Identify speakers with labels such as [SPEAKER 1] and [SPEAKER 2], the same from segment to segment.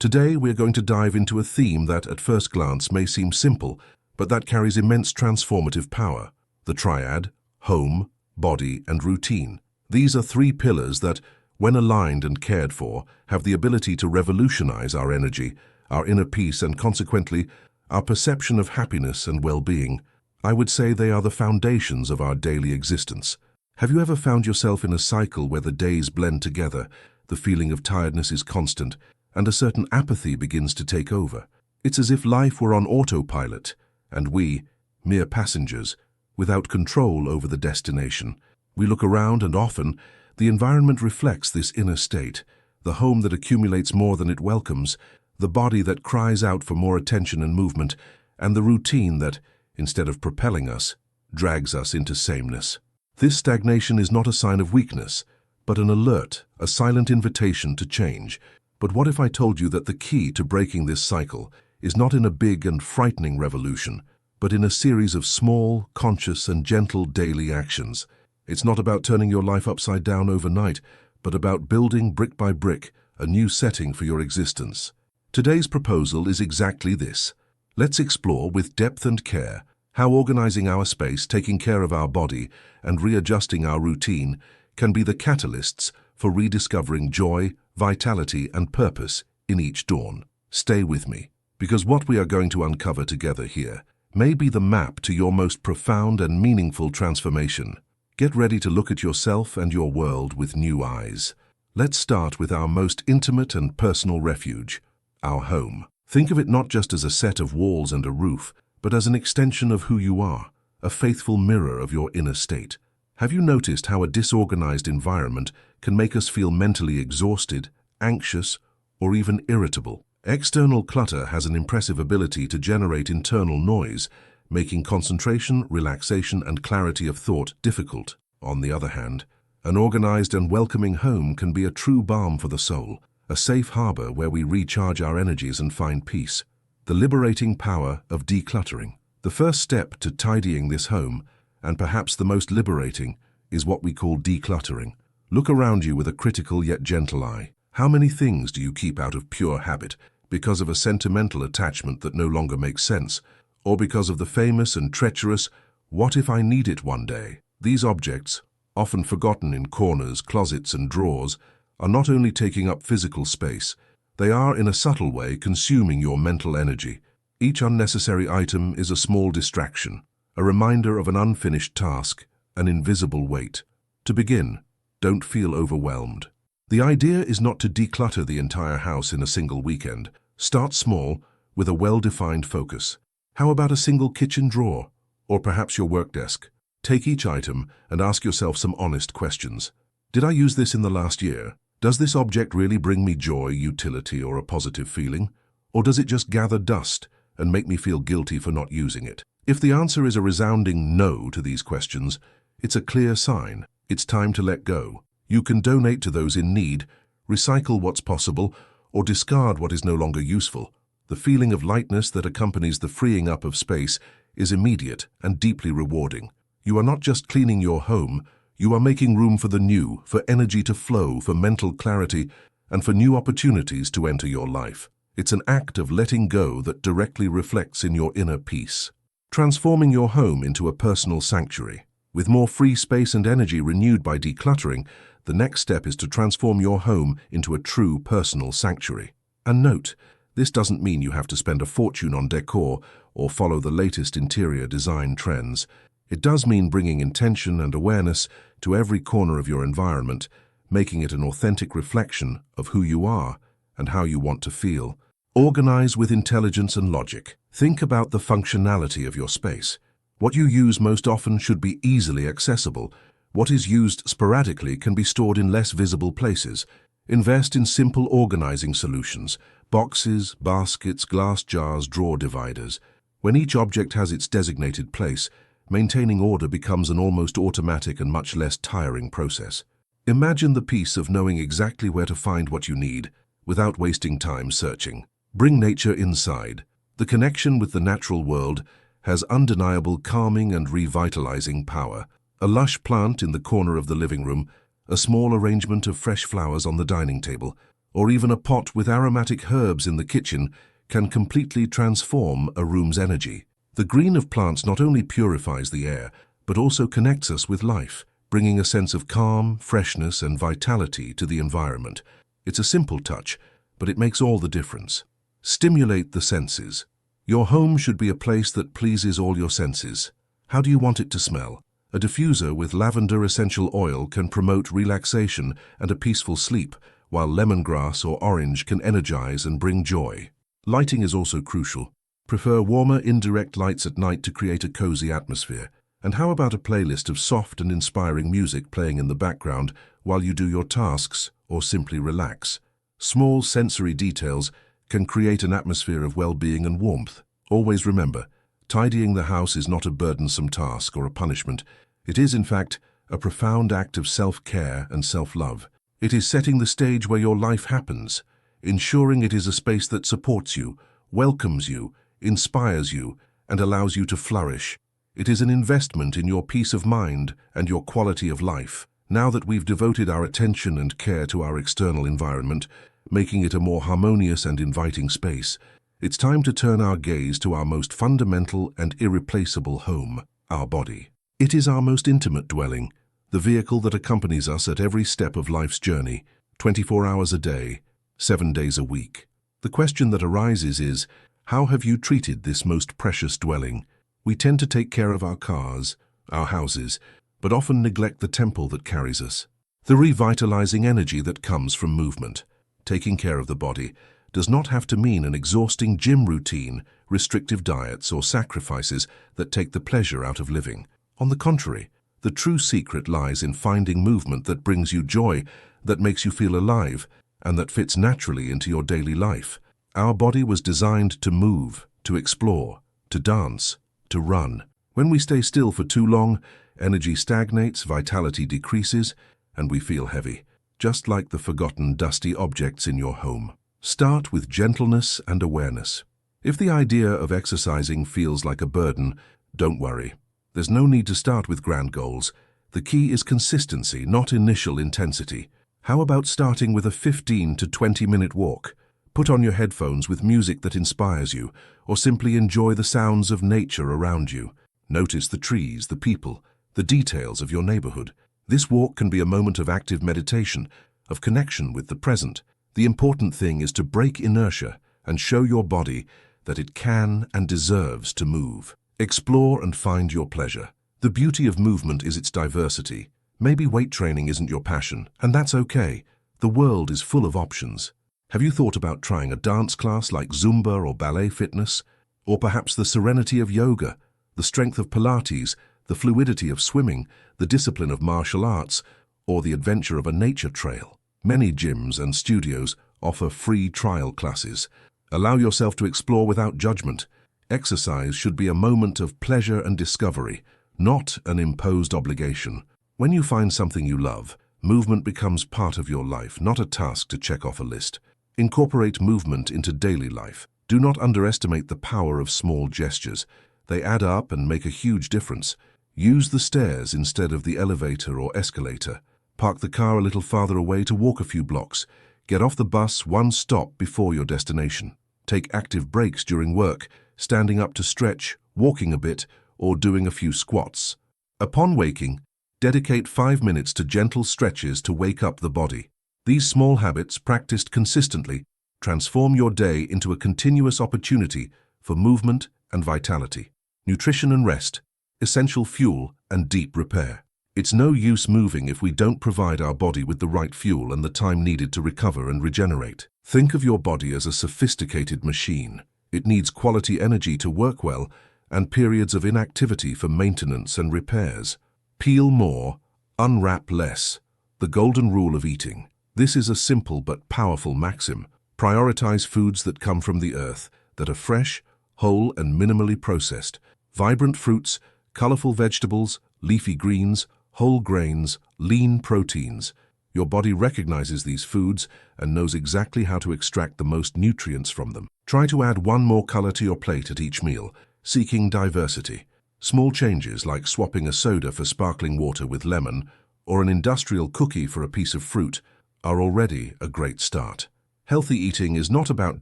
[SPEAKER 1] Today we're going to dive into a theme that at first glance may seem simple, but that carries immense transformative power. The triad: home, body, and routine. These are three pillars that, when aligned and cared for, have the ability to revolutionize our energy, our inner peace, and consequently, our perception of happiness and well-being. I would say they are the foundations of our daily existence. Have you ever found yourself in a cycle where the days blend together, the feeling of tiredness is constant, and a certain apathy begins to take over? It's as if life were on autopilot, and we, mere passengers, without control over the destination. We look around and often, the environment reflects this inner state, the home that accumulates more than it welcomes, the body that cries out for more attention and movement, and the routine that, instead of propelling us, drags us into sameness. This stagnation is not a sign of weakness, but an alert, a silent invitation to change. But what if I told you that the key to breaking this cycle is not in a big and frightening revolution, but in a series of small, conscious, and gentle daily actions? It's not about turning your life upside down overnight, but about building brick by brick a new setting for your existence. Today's proposal is exactly this. Let's explore with depth and care how organizing our space, taking care of our body, and readjusting our routine can be the catalysts for rediscovering joy, vitality, and purpose in each dawn. Stay with me, because what we are going to uncover together here may be the map to your most profound and meaningful transformation. Get ready to look at yourself and your world with new eyes. Let's start with our most intimate and personal refuge, our home. Think of it not just as a set of walls and a roof, but as an extension of who you are, a faithful mirror of your inner state. Have you noticed how a disorganized environment can make us feel mentally exhausted, anxious, or even irritable? External clutter has an impressive ability to generate internal noise, making concentration, relaxation, and clarity of thought difficult. On the other hand, an organized and welcoming home can be a true balm for the soul, a safe harbor where we recharge our energies and find peace. The liberating power of decluttering. The first step to tidying this home, and perhaps the most liberating, is what we call decluttering. Look around you with a critical yet gentle eye. How many things do you keep out of pure habit, because of a sentimental attachment that no longer makes sense, or because of the famous and treacherous, "what if I need it one day"? These objects, often forgotten in corners, closets, and drawers, are not only taking up physical space, they are in a subtle way consuming your mental energy. Each unnecessary item is a small distraction, a reminder of an unfinished task, an invisible weight. To begin, don't feel overwhelmed. The idea is not to declutter the entire house in a single weekend. Start small, with a well-defined focus. How about a single kitchen drawer, or perhaps your work desk? Take each item and ask yourself some honest questions. Did I use this in the last year? Does this object really bring me joy, utility, or a positive feeling? Or does it just gather dust and make me feel guilty for not using it? If the answer is a resounding no to these questions, it's a clear sign. It's time to let go. You can donate to those in need, recycle what's possible, or discard what is no longer useful. The feeling of lightness that accompanies the freeing up of space is immediate and deeply rewarding. You are not just cleaning your home, you are making room for the new, for energy to flow, for mental clarity, and for new opportunities to enter your life. It's an act of letting go that directly reflects in your inner peace. Transforming your home into a personal sanctuary. With more free space and energy renewed by decluttering, the next step is to transform your home into a true personal sanctuary. And note, this doesn't mean you have to spend a fortune on decor or follow the latest interior design trends. It does mean bringing intention and awareness to every corner of your environment, making it an authentic reflection of who you are and how you want to feel. Organize with intelligence and logic. Think about the functionality of your space. What you use most often should be easily accessible. What is used sporadically can be stored in less visible places. Invest in simple organizing solutions: boxes, baskets, glass jars, drawer dividers. When each object has its designated place, maintaining order becomes an almost automatic and much less tiring process. Imagine the peace of knowing exactly where to find what you need, without wasting time searching. Bring nature inside. The connection with the natural world has undeniable calming and revitalizing power. A lush plant in the corner of the living room, a small arrangement of fresh flowers on the dining table, or even a pot with aromatic herbs in the kitchen can completely transform a room's energy. The green of plants not only purifies the air, but also connects us with life, bringing a sense of calm, freshness, and vitality to the environment. It's a simple touch, but it makes all the difference. Stimulate the senses. Your home should be a place that pleases all your senses. How do you want it to smell? A diffuser with lavender essential oil can promote relaxation and a peaceful sleep, while lemongrass or orange can energize and bring joy. Lighting is also crucial. Prefer warmer, indirect lights at night to create a cozy atmosphere. And how about a playlist of soft and inspiring music playing in the background while you do your tasks or simply relax? Small sensory details can create an atmosphere of well-being and warmth. Always remember, tidying the house is not a burdensome task or a punishment. It is, in fact, a profound act of self-care and self-love. It is setting the stage where your life happens, ensuring it is a space that supports you, welcomes you, inspires you, and allows you to flourish. It is an investment in your peace of mind and your quality of life. Now that we've devoted our attention and care to our external environment, making it a more harmonious and inviting space, it's time to turn our gaze to our most fundamental and irreplaceable home, our body. It is our most intimate dwelling, the vehicle that accompanies us at every step of life's journey, 24 hours a day, 7 days a week. The question that arises is, how have you treated this most precious dwelling? We tend to take care of our cars, our houses, but often neglect the temple that carries us. The revitalizing energy that comes from movement. Taking care of the body does not have to mean an exhausting gym routine, restrictive diets, or sacrifices that take the pleasure out of living. On the contrary, the true secret lies in finding movement that brings you joy, that makes you feel alive, and that fits naturally into your daily life. Our body was designed to move, to explore, to dance, to run. When we stay still for too long, energy stagnates, vitality decreases, and we feel heavy, just like the forgotten dusty objects in your home. Start with gentleness and awareness. If the idea of exercising feels like a burden, don't worry. There's no need to start with grand goals. The key is consistency, not initial intensity. How about starting with a 15 to 20-minute walk? Put on your headphones with music that inspires you, or simply enjoy the sounds of nature around you. Notice the trees, the people, the details of your neighborhood. This walk can be a moment of active meditation, of connection with the present. The important thing is to break inertia and show your body that it can and deserves to move. Explore and find your pleasure. The beauty of movement is its diversity. Maybe weight training isn't your passion, and that's okay. The world is full of options. Have you thought about trying a dance class like Zumba or ballet fitness? Or perhaps the serenity of yoga, the strength of Pilates, the fluidity of swimming, the discipline of martial arts, or the adventure of a nature trail? Many gyms and studios offer free trial classes. Allow yourself to explore without judgment. Exercise should be a moment of pleasure and discovery, not an imposed obligation. When you find something you love, movement becomes part of your life, not a task to check off a list. Incorporate movement into daily life. Do not underestimate the power of small gestures. They add up and make a huge difference. Use the stairs instead of the elevator or escalator. Park the car a little farther away to walk a few blocks. Get off the bus one stop before your destination. Take active breaks during work, standing up to stretch, walking a bit, or doing a few squats. Upon waking, dedicate 5 minutes to gentle stretches to wake up the body. These small habits, practiced consistently, transform your day into a continuous opportunity for movement and vitality. Nutrition and rest, essential fuel and deep repair. It's no use moving if we don't provide our body with the right fuel and the time needed to recover and regenerate. Think of your body as a sophisticated machine. It needs quality energy to work well and periods of inactivity for maintenance and repairs. Peel more, unwrap less. The golden rule of eating. This is a simple but powerful maxim. Prioritize foods that come from the earth, that are fresh, whole, and minimally processed. Vibrant fruits, colorful vegetables, leafy greens, whole grains, lean proteins. Your body recognizes these foods and knows exactly how to extract the most nutrients from them. Try to add one more color to your plate at each meal, seeking diversity. Small changes like swapping a soda for sparkling water with lemon or an industrial cookie for a piece of fruit are already a great start. Healthy eating is not about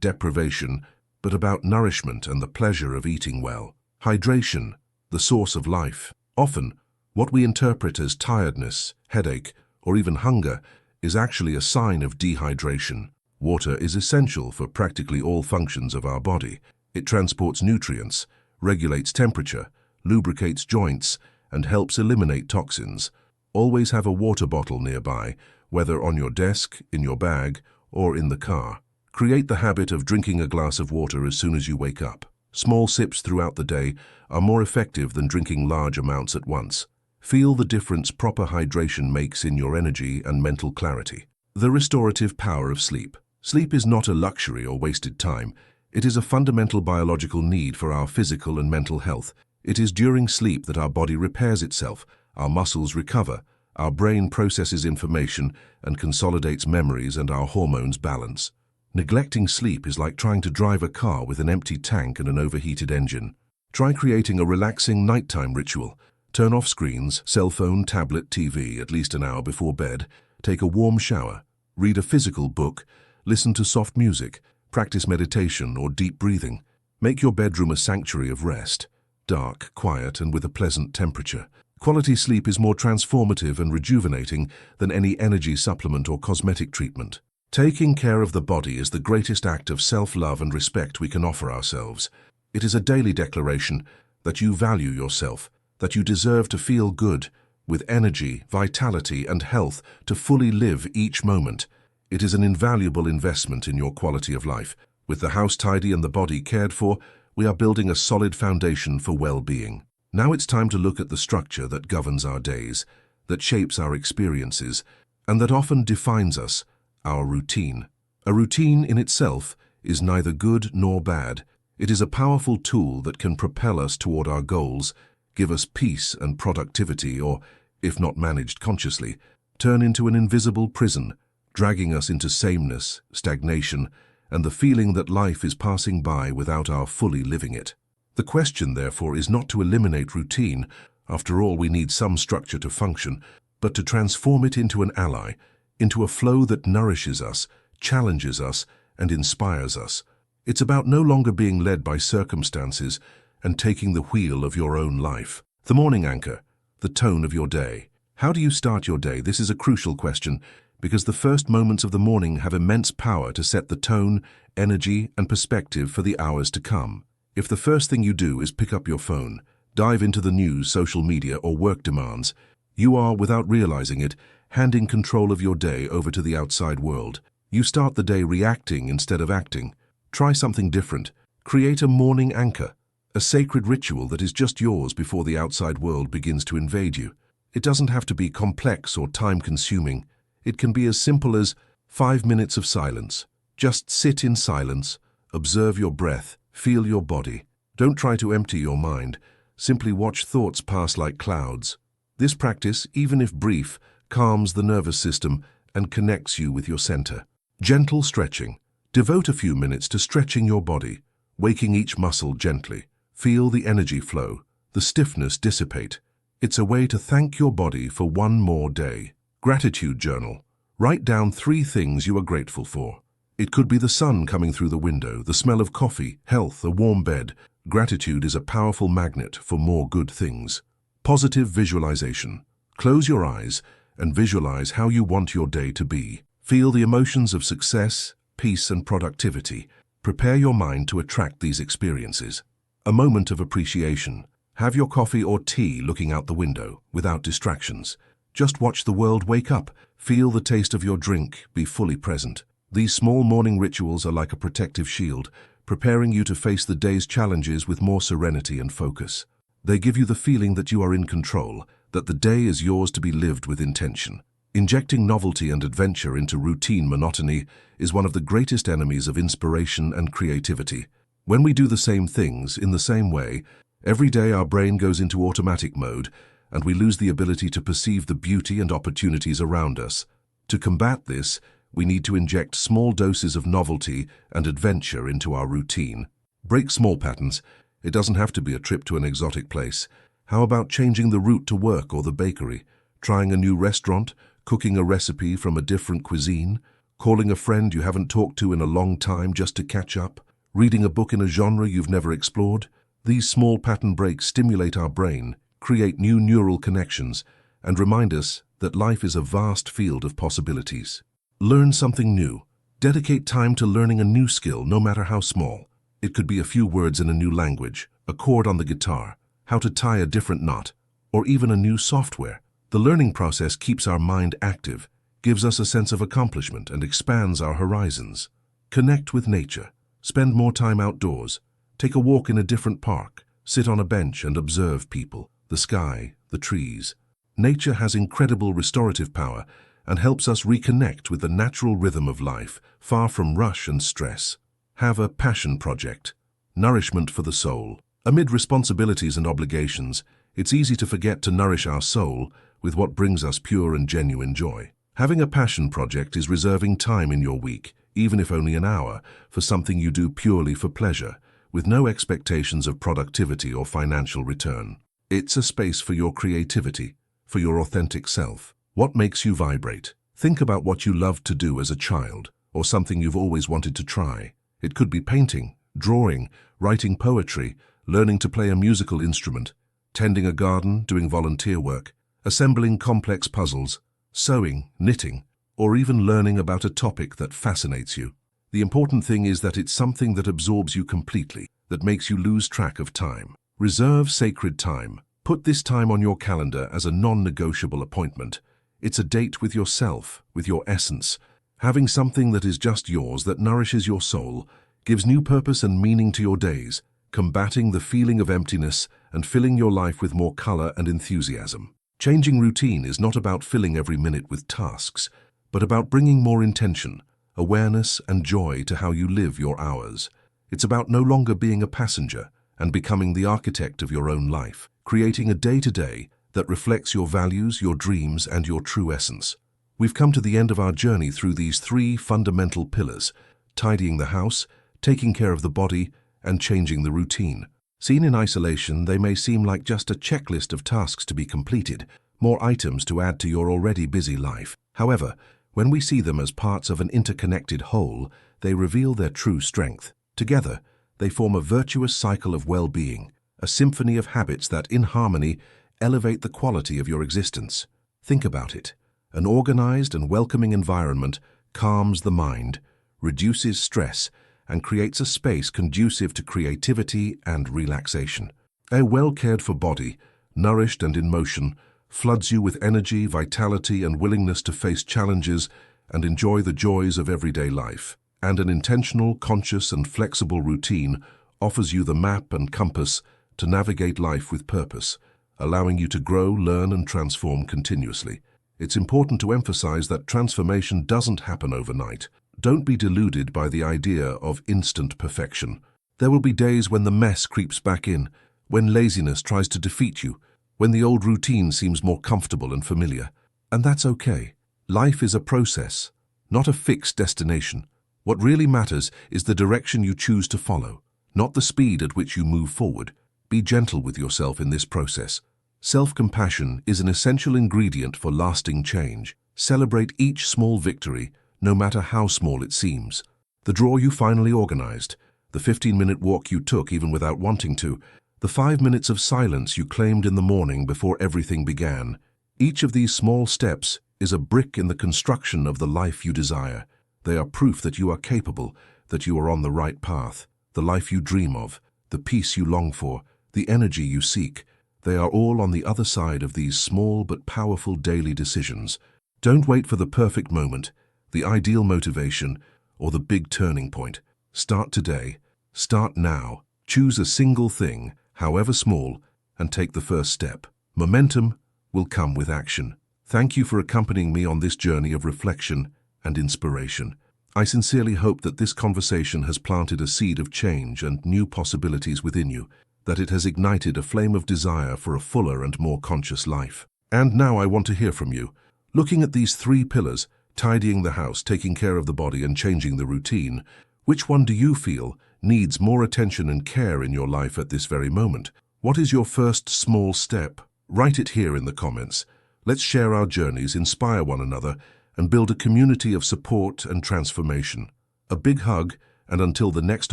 [SPEAKER 1] deprivation, but about nourishment and the pleasure of eating well. Hydration, the source of life. Often, what we interpret as tiredness, headache, or even hunger is actually a sign of dehydration. Water is essential for practically all functions of our body. It transports nutrients, regulates temperature, lubricates joints, and helps eliminate toxins. Always have a water bottle nearby, whether on your desk, in your bag, or in the car. Create the habit of drinking a glass of water as soon as you wake up. Small sips throughout the day are more effective than drinking large amounts at once. Feel the difference proper hydration makes in your energy and mental clarity. The restorative power of sleep. Sleep is not a luxury or wasted time. It is a fundamental biological need for our physical and mental health. It is during sleep that our body repairs itself, our muscles recover, our brain processes information and consolidates memories, and our hormones balance. Neglecting sleep is like trying to drive a car with an empty tank and an overheated engine. Try creating a relaxing nighttime ritual. Turn off screens, cell phone, tablet, TV at least an hour before bed. Take a warm shower. Read a physical book. Listen to soft music. Practice meditation or deep breathing. Make your bedroom a sanctuary of rest. Dark, quiet, and with a pleasant temperature. Quality sleep is more transformative and rejuvenating than any energy supplement or cosmetic treatment. Taking care of the body is the greatest act of self-love and respect we can offer ourselves. It is a daily declaration that you value yourself, that you deserve to feel good, with energy, vitality, and health to fully live each moment. It is an invaluable investment in your quality of life. With the house tidy and the body cared for, we are building a solid foundation for well-being. Now it's time to look at the structure that governs our days, that shapes our experiences, and that often defines us, our routine. A routine in itself is neither good nor bad. It is a powerful tool that can propel us toward our goals, give us peace and productivity, or, if not managed consciously, turn into an invisible prison, dragging us into sameness, stagnation, and the feeling that life is passing by without our fully living it. The question, therefore, is not to eliminate routine, after all we need some structure to function, but to transform it into an ally, into a flow that nourishes us, challenges us, and inspires us. It's about no longer being led by circumstances and taking the wheel of your own life. The morning anchor, the tone of your day. How do you start your day? This is a crucial question, because the first moments of the morning have immense power to set the tone, energy, and perspective for the hours to come. If the first thing you do is pick up your phone, dive into the news, social media, or work demands, you are, without realizing it, handing control of your day over to the outside world. You start the day reacting instead of acting. Try something different. Create a morning anchor, a sacred ritual that is just yours before the outside world begins to invade you. It doesn't have to be complex or time-consuming. It can be as simple as 5 minutes of silence. Just sit in silence, observe your breath, feel your body. Don't try to empty your mind. Simply watch thoughts pass like clouds. This practice, even if brief, calms the nervous system and connects you with your center. Gentle stretching. Devote a few minutes to stretching your body, waking each muscle gently. Feel the energy flow, the stiffness dissipate. It's a way to thank your body for one more day. Gratitude journal. Write down 3 things you are grateful for. It could be the sun coming through the window, the smell of coffee, health, a warm bed. Gratitude is a powerful magnet for more good things. Positive visualization. Close your eyes and visualize how you want your day to be. Feel the emotions of success, peace, and productivity. Prepare your mind to attract these experiences. A moment of appreciation. Have your coffee or tea looking out the window, without distractions. Just watch the world wake up. Feel the taste of your drink. Be fully present. These small morning rituals are like a protective shield, preparing you to face the day's challenges with more serenity and focus. They give you the feeling that you are in control, that the day is yours to be lived with intention. Injecting novelty and adventure into routine monotony is one of the greatest enemies of inspiration and creativity. When we do the same things in the same way, every day our brain goes into automatic mode, and we lose the ability to perceive the beauty and opportunities around us. To combat this, we need to inject small doses of novelty and adventure into our routine. Break small patterns. It doesn't have to be a trip to an exotic place. How about changing the route to work or the bakery? Trying a new restaurant? Cooking a recipe from a different cuisine? calling a friend you haven't talked to in a long time just to catch up, reading a book in a genre you've never explored. These small pattern breaks stimulate our brain, create new neural connections, and remind us that life is a vast field of possibilities. Learn something new. Dedicate time to learning a new skill, no matter how small. It could be a few words in a new language, a chord on the guitar, how to tie a different knot, or even a new software. The learning process keeps our mind active, gives us a sense of accomplishment, and expands our horizons. Connect with nature. Spend more time outdoors. Take a walk in a different park. Sit on a bench and observe people, the sky, the trees. Nature has incredible restorative power and helps us reconnect with the natural rhythm of life, far from rush and stress. Have a passion project. Nourishment for the soul. Amid responsibilities and obligations, it's easy to forget to nourish our soul with what brings us pure and genuine joy. Having a passion project is reserving time in your week, even if only an hour, for something you do purely for pleasure, with no expectations of productivity or financial return. It's a space for your creativity, for your authentic self. What makes you vibrate? Think about what you loved to do as a child, or something you've always wanted to try. It could be painting, drawing, writing poetry, learning to play a musical instrument, tending a garden, doing volunteer work, assembling complex puzzles, sewing, knitting, or even learning about a topic that fascinates you. The important thing is that it's something that absorbs you completely, that makes you lose track of time. Reserve sacred time. Put this time on your calendar as a non-negotiable appointment. It's a date with yourself, with your essence. Having something that is just yours, that nourishes your soul, gives new purpose and meaning to your days, combating the feeling of emptiness and filling your life with more color and enthusiasm. Changing routine is not about filling every minute with tasks, but about bringing more intention, awareness, and joy to how you live your hours. It's about no longer being a passenger and becoming the architect of your own life, creating a day-to-day that reflects your values, your dreams, and your true essence. We've come to the end of our journey through these three fundamental pillars: tidying the house, taking care of the body, and changing the routine. Seen in isolation, they may seem like just a checklist of tasks to be completed, more items to add to your already busy life. However, when we see them as parts of an interconnected whole, they reveal their true strength. Together, they form a virtuous cycle of well-being, a symphony of habits that, in harmony, elevate the quality of your existence. Think about it. An organized and welcoming environment calms the mind, reduces stress, and creates a space conducive to creativity and relaxation. A well-cared-for body, nourished and in motion, floods you with energy, vitality, and willingness to face challenges and enjoy the joys of everyday life. And an intentional, conscious, and flexible routine offers you the map and compass to navigate life with purpose, allowing you to grow, learn, and transform continuously. It's important to emphasize that transformation doesn't happen overnight. Don't be deluded by the idea of instant perfection. There will be days when the mess creeps back in, when laziness tries to defeat you, when the old routine seems more comfortable and familiar. And that's okay. Life is a process, not a fixed destination. What really matters is the direction you choose to follow, not the speed at which you move forward. Be gentle with yourself in this process. Self-compassion is an essential ingredient for lasting change. Celebrate each small victory, no matter how small it seems. The drawer you finally organized, the 15-minute walk you took even without wanting to, the 5 minutes of silence you claimed in the morning before everything began. Each of these small steps is a brick in the construction of the life you desire. They are proof that you are capable, that you are on the right path. The life you dream of, the peace you long for, the energy you seek, they are all on the other side of these small but powerful daily decisions. Don't wait for the perfect moment, the ideal motivation, or the big turning point. Start today. Start now. Choose a single thing, however small, and take the first step. Momentum will come with action. Thank you for accompanying me on this journey of reflection and inspiration. I sincerely hope that this conversation has planted a seed of change and new possibilities within you, that it has ignited a flame of desire for a fuller and more conscious life. And now I want to hear from you. Looking at these three pillars, tidying the house, taking care of the body, and changing the routine, which one do you feel needs more attention and care in your life at this very moment? What is your first small step? Write it here in the comments. Let's share our journeys, inspire one another, and build a community of support and transformation. A big hug, and until the next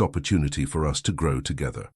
[SPEAKER 1] opportunity for us to grow together.